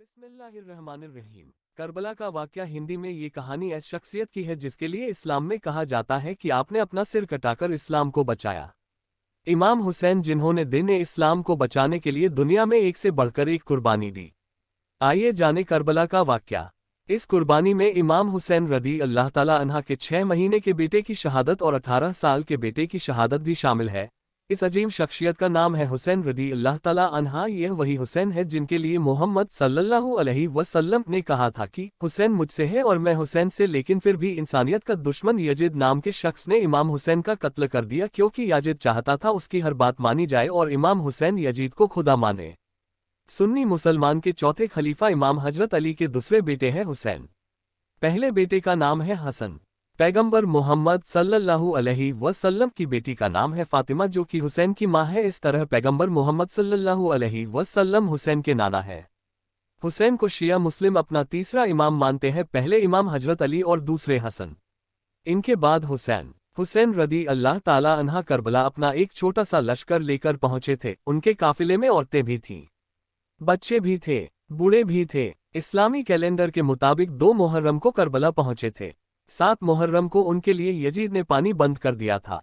बिस्मिल्लाहिर्रहमानिर्रहीम। करबला का वाक़या हिंदी में ये कहानी ऐसी शख्सियत की है जिसके लिए इस्लाम में कहा जाता है कि आपने अपना सिर कटाकर इस्लाम को बचाया। इमाम हुसैन, जिन्होंने दीन-ए इस्लाम को बचाने के लिए दुनिया में एक से बढ़कर एक कुर्बानी दी। आइए जाने करबला का वाक़या। इस कुर्बानी में इमाम हुसैन रदी अल्लाह ताला अन्हा के 6 महीने के बेटे की शहादत और 18 साल के बेटे की शहादत भी शामिल है। इस अजीम शख्सियत का नाम है हुसैन रदी अल्लाह ताला अन्हा। यह वही हुसैन है जिनके लिए मोहम्मद सल्लल्लाहु अलैहि वसल्लम ने कहा था कि हुसैन मुझसे है और मैं हुसैन से। लेकिन फिर भी इंसानियत का दुश्मन यजीद नाम के शख्स ने इमाम हुसैन का कत्ल कर दिया, क्योंकि यजीद चाहता था उसकी हर बात मानी जाए और इमाम हुसैन यजीद को खुदा माने। सुन्नी मुसलमान के चौथे खलीफा इमाम हजरत अली के दूसरे बेटे हैं हुसैन। पहले बेटे का नाम है हसन। पैगंबर मोहम्मद सल्लल्लाहु अलैहि वसल्लम की बेटी का नाम है फातिमा, जो कि हुसैन की मां है। इस तरह पैगंबर मोहम्मद सल्लल्लाहु अलैहि वसल्लम हुसैन के नाना है। हुसैन को शिया मुस्लिम अपना तीसरा इमाम मानते हैं, पहले इमाम हजरत अली और दूसरे हसन, इनके बाद हुसैन। हुसैन रदी अल्लाह ताला अन्हा करबला अपना एक छोटा सा लश्कर लेकर पहुंचे थे। उनके काफिले में औरतें भी थीं, बच्चे भी थे, बूढ़े भी थे। इस्लामी कैलेंडर के मुताबिक 2 मुहर्रम को करबला पहुंचे थे। 7 मुहर्रम को उनके लिए यजीद ने पानी बंद कर दिया था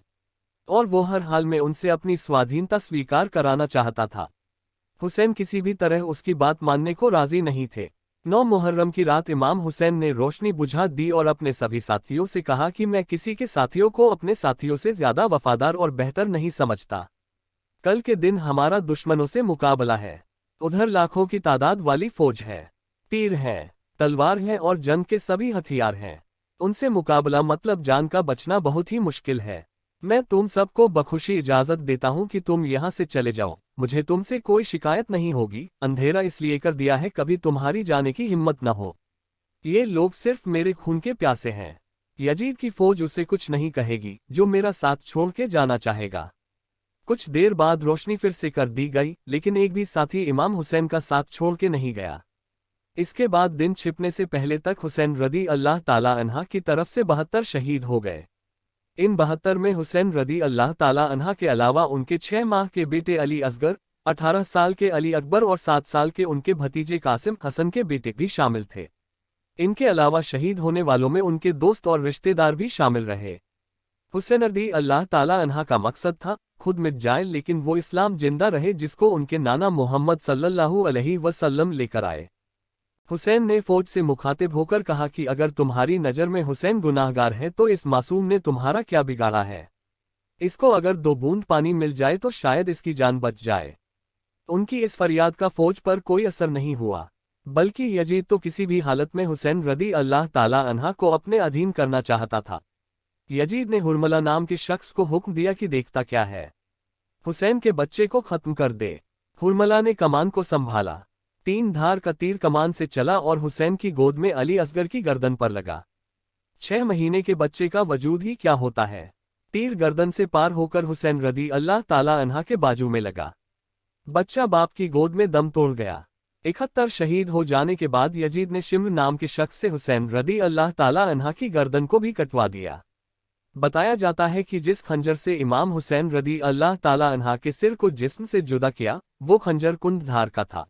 और वो हर हाल में उनसे अपनी स्वाधीनता स्वीकार कराना चाहता था। हुसैन किसी भी तरह उसकी बात मानने को राजी नहीं थे। 9 मुहर्रम की रात इमाम हुसैन ने रोशनी बुझा दी और अपने सभी साथियों से कहा कि मैं किसी के साथियों को अपने साथियों से ज्यादा वफादार और बेहतर नहीं समझता। कल के दिन हमारा दुश्मनों से मुकाबला है। उधर लाखों की तादाद वाली फौज है, तीर है, तलवार है और जंग के सभी हथियार हैं। उनसे मुकाबला मतलब जान का बचना बहुत ही मुश्किल है। मैं तुम सबको बखुशी इजाजत देता हूं कि तुम यहां से चले जाओ। मुझे तुमसे कोई शिकायत नहीं होगी। अंधेरा इसलिए कर दिया है कभी तुम्हारी जाने की हिम्मत न हो। ये लोग सिर्फ मेरे खून के प्यासे हैं। यजीद की फौज उसे कुछ नहीं कहेगी जो मेरा साथ छोड़ के जाना चाहेगा। कुछ देर बाद रोशनी फिर से कर दी गई, लेकिन एक भी साथी इमाम हुसैन का साथ छोड़ के नहीं गया। इसके बाद दिन छिपने से पहले तक हुसैन रदी अल्लाह ताला अन्हा की तरफ से 72 शहीद हो गए। इन 72 में हुसैन रदी अल्लाह ताला अन्हा के अलावा उनके 6 माह के बेटे अली असगर, 18 साल के अली अकबर और 7 साल के उनके भतीजे कासिम हसन के बेटे भी शामिल थे। इनके अलावा शहीद होने वालों में उनके दोस्त और रिश्तेदार भी शामिल रहे। हुसैन रदी अल्लाह ताला अन्हा का मकसद था खुद मिट जाए, लेकिन वो इस्लाम जिंदा रहे जिसको उनके नाना मोहम्मद सल्लल्लाहु अलैहि वसल्लम लेकर आए। हुसैन ने फौज से मुखातिब होकर कहा कि अगर तुम्हारी नज़र में हुसैन गुनाहगार है तो इस मासूम ने तुम्हारा क्या बिगाड़ा है। इसको अगर 2 बूंद पानी मिल जाए तो शायद इसकी जान बच जाए। उनकी इस फरियाद का फौज पर कोई असर नहीं हुआ, बल्कि यजीद तो किसी भी हालत में हुसैन रदी अल्लाह ताला अन्हा को अपने अधीन करना चाहता था। यजीद ने हुरमला नाम के शख्स को हुक्म दिया कि देखता क्या है, हुसैन के बच्चे को खत्म कर दे। हुरमला ने कमान को संभाला। 3 धार का तीर कमान से चला और हुसैन की गोद में अली असगर की गर्दन पर लगा। 6 महीने के बच्चे का वजूद ही क्या होता है। तीर गर्दन से पार होकर हुसैन रदी अल्लाह ताला अन्हा के बाजू में लगा। बच्चा बाप की गोद में दम तोड़ गया। 71 शहीद हो जाने के बाद यजीद ने शिम्र नाम के शख्स से हुसैन रदी अल्लाह ताला अन्हा की गर्दन को भी कटवा दिया। बताया जाता है कि जिस खंजर से इमाम हुसैन रदी अल्लाह ताला अन्हा के सिर को जिस्म से जुदा किया, वो खंजर कुंद धार का था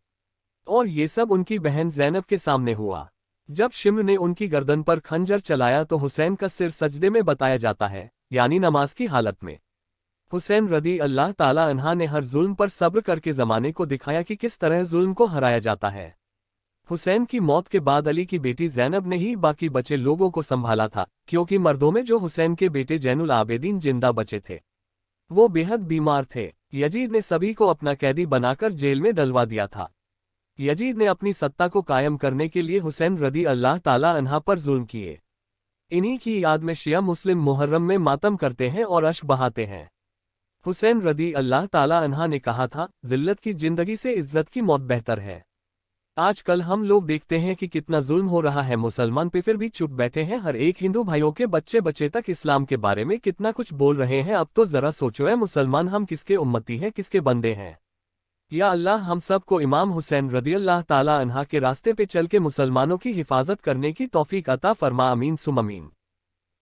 और ये सब उनकी बहन ज़ैनब के सामने हुआ। जब शिम्र ने उनकी गर्दन पर खंजर चलाया तो हुसैन का सिर सजदे में बताया जाता है, यानी नमाज की हालत में। हुसैन रदी अल्लाह ताला अन्हा ने हर जुल्म पर सब्र करके ज़माने को दिखाया कि किस तरह जुल्म को हराया जाता है। हुसैन की मौत के बाद अली की बेटी ज़ैनब ने ही बाकी बचे लोगों को संभाला था, क्योंकि मर्दों में जो हुसैन के बेटे जैनुल आबेदीन जिंदा बचे थे वो बेहद बीमार थे। यजीद ने सभी को अपना कैदी बनाकर जेल में डलवा दिया था। यजीद ने अपनी सत्ता को कायम करने के लिए हुसैन रदी अल्लाह ताला अन्हा पर जुल्म किए। इन्हीं की याद में शिया मुस्लिम मुहर्रम में मातम करते हैं और अश्क बहाते हैं। हुसैन रदी अल्लाह ताला अन्हा ने कहा था, जिल्लत की जिंदगी से इज्जत की मौत बेहतर है। आजकल हम लोग देखते हैं कि कितना जुल्म हो रहा है मुसलमान पे, फिर भी चुप बैठे हैं। हर एक हिंदू भाइयों के बच्चे बच्चे तक इस्लाम के बारे में कितना कुछ बोल रहे हैं। अब तो जरा सोचो है मुसलमान, हम किसके उम्मती हैं, किसके बंदे हैं। या अल्लाह हम सब को इमाम हुसैन रदी अल्लाह ताला अन्हा के रास्ते पे चल के मुसलमानों की हिफाजत करने की तौफीक अता फरमा। आमीन सुम आमीन।